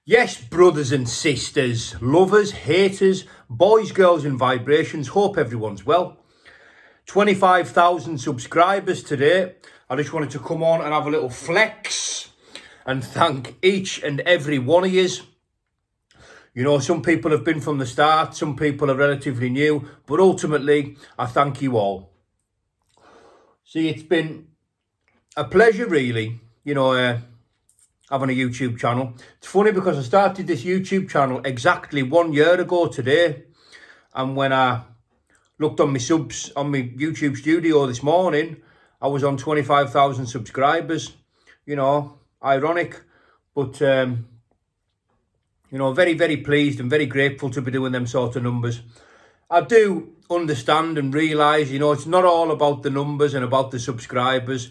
Yes, brothers and sisters, lovers, haters, boys, girls and vibrations, hope everyone's well. 25,000 subscribers today. I just wanted to come on and have a little flex and thank each and every one of yous. You know, some people have been from the start, some people are relatively new, but ultimately, I thank you all. See, it's been a pleasure, really, having a YouTube channel. It's funny because I started this YouTube channel exactly 1 year ago today. And when I looked on my subs on my YouTube studio this morning, I was on 25,000 subscribers. You know, ironic, but, very, very pleased and very grateful to be doing them sort of numbers. I do understand and realise, it's not all about the numbers and about the subscribers.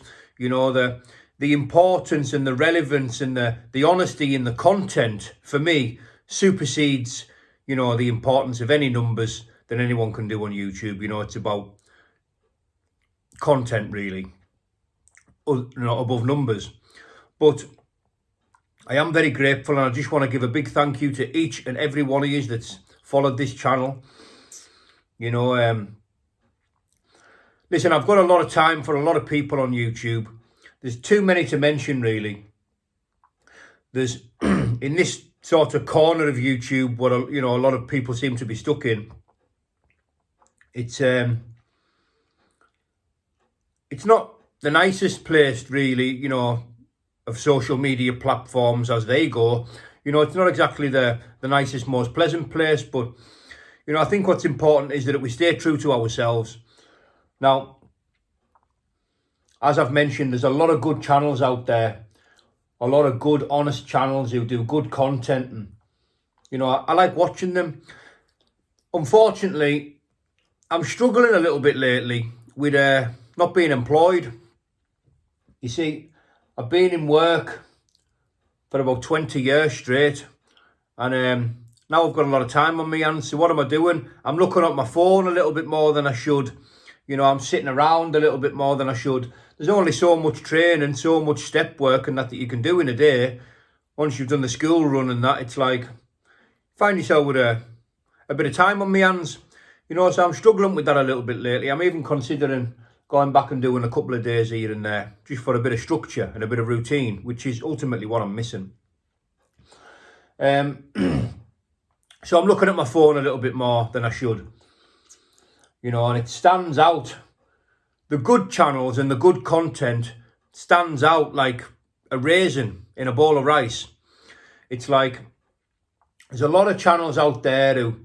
The importance and the relevance and the honesty in the content, for me, supersedes, the importance of any numbers that anyone can do on YouTube. It's about content, really, above numbers. But I am very grateful, and I just want to give a big thank you to each and every one of you that's followed this channel. Listen, I've got a lot of time for a lot of people on YouTube. There's too many to mention, really. There's, in this sort of corner of YouTube, what, a lot of people seem to be stuck in. It's not the nicest place, really, of social media platforms as they go. It's not exactly the nicest, most pleasant place, but, I think what's important is that we stay true to ourselves. Now, as I've mentioned, there's a lot of good channels out there, a lot of good, honest channels who do good content, and, I like watching them. Unfortunately, I'm struggling a little bit lately with not being employed. You see, I've been in work for about 20 years straight, and now I've got a lot of time on my hands. So what am I doing? I'm looking at my phone a little bit more than I should. I'm sitting around a little bit more than I should. There's only so much training, so much step work and that you can do in a day. Once you've done the school run and that, it's like, find yourself with a bit of time on my hands. So I'm struggling with that a little bit lately. I'm even considering going back and doing a couple of days here and there, just for a bit of structure and a bit of routine, which is ultimately what I'm missing. So I'm looking at my phone a little bit more than I should. And it stands out. The good channels and the good content stands out like a raisin in a bowl of rice. It's like there's a lot of channels out there who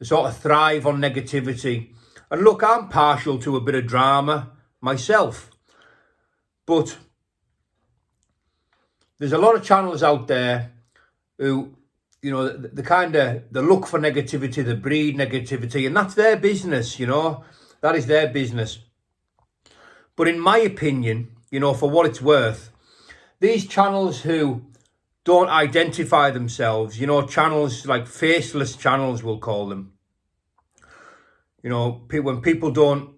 sort of thrive on negativity. And look, I'm partial to a bit of drama myself. But there's a lot of channels out there who, they look for negativity, they breed negativity, and that's their business, that is their business. But in my opinion, for what it's worth, these channels who don't identify themselves, channels like faceless channels, we'll call them, when people don't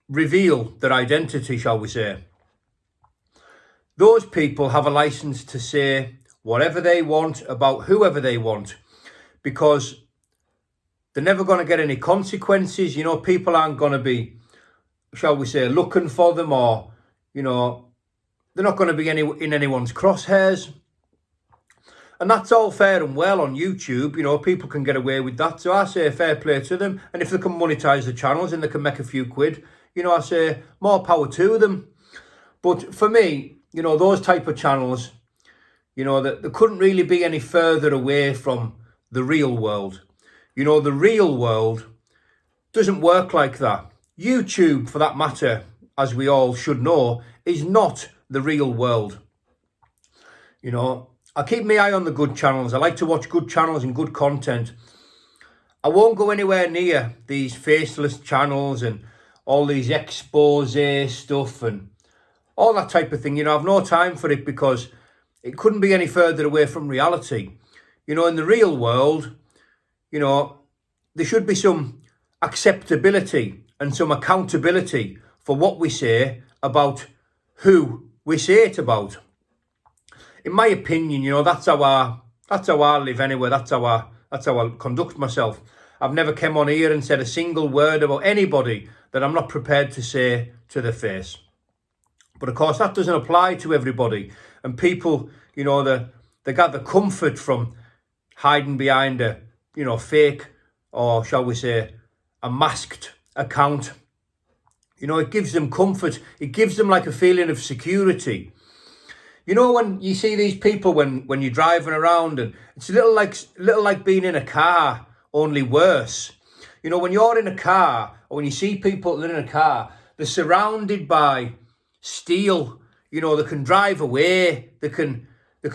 reveal their identity, shall we say, those people have a license to say whatever they want about whoever they want, because they're never going to get any consequences. People aren't going to be, shall we say, looking for them, or, they're not going to be in anyone's crosshairs. And that's all fair and well on YouTube. People can get away with that. So I say fair play to them. And if they can monetize the channels and they can make a few quid, I say more power to them. But for me, those type of channels, that they couldn't really be any further away from the real world. The real world doesn't work like that. YouTube, for that matter, as we all should know, is not the real world. I keep my eye on the good channels. I like to watch good channels and good content. I won't go anywhere near these faceless channels and all these expose stuff and all that type of thing. I've no time for it, because it couldn't be any further away from reality. In the real world, there should be some acceptability and some accountability for what we say about who we say it about. In my opinion, that's how our That's how I live anyway. That's how I conduct myself. I've never come on here and said a single word about anybody that I'm not prepared to say to their face. But of course, that doesn't apply to everybody. And people, you know, they got the comfort from hiding behind a, you know, fake, or shall we say, a masked account. You know, it gives them comfort. It gives them like a feeling of security. You know, when you see these people when you're driving around, and it's a little like being in a car, only worse. You know, when you're in a car, or when you see people that are in a car, they're surrounded by steel. You know, they can drive away. They can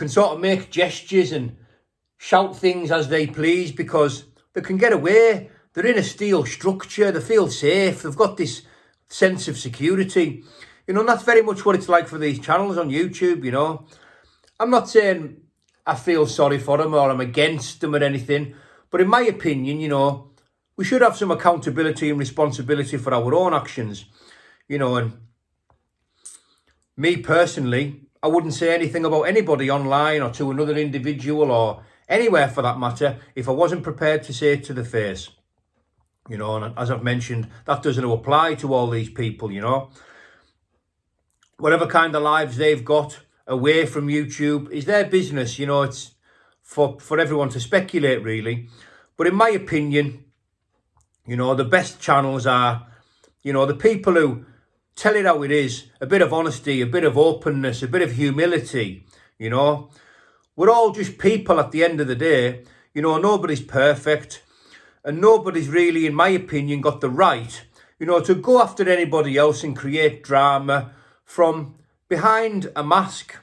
sort of make gestures and shout things as they please because they can get away. They're in a steel structure. They feel safe. They've got this sense of security. You know, and that's very much what it's like for these channels on YouTube, you know. I'm not saying I feel sorry for them or I'm against them or anything, but in my opinion, you know, we should have some accountability and responsibility for our own actions, you know. And me personally, I wouldn't say anything about anybody online or to another individual or anywhere for that matter if I wasn't prepared to say it to the face, you know. And as I've mentioned, that doesn't apply to all these people, you know. Whatever kind of lives they've got away from YouTube is their business, you know. It's for everyone to speculate, really. But in my opinion, you know, the best channels are, you know, the people who tell it how it is, a bit of honesty, a bit of openness, a bit of humility, you know. We're all just people at the end of the day. You know, nobody's perfect. And nobody's really, in my opinion, got the right, you know, to go after anybody else and create drama from behind a mask.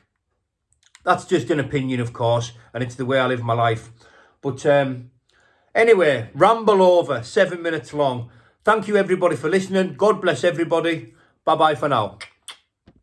That's just an opinion, of course, and it's the way I live my life. But anyway, ramble over, 7 minutes long. Thank you, everybody, for listening. God bless everybody. Bye-bye for now.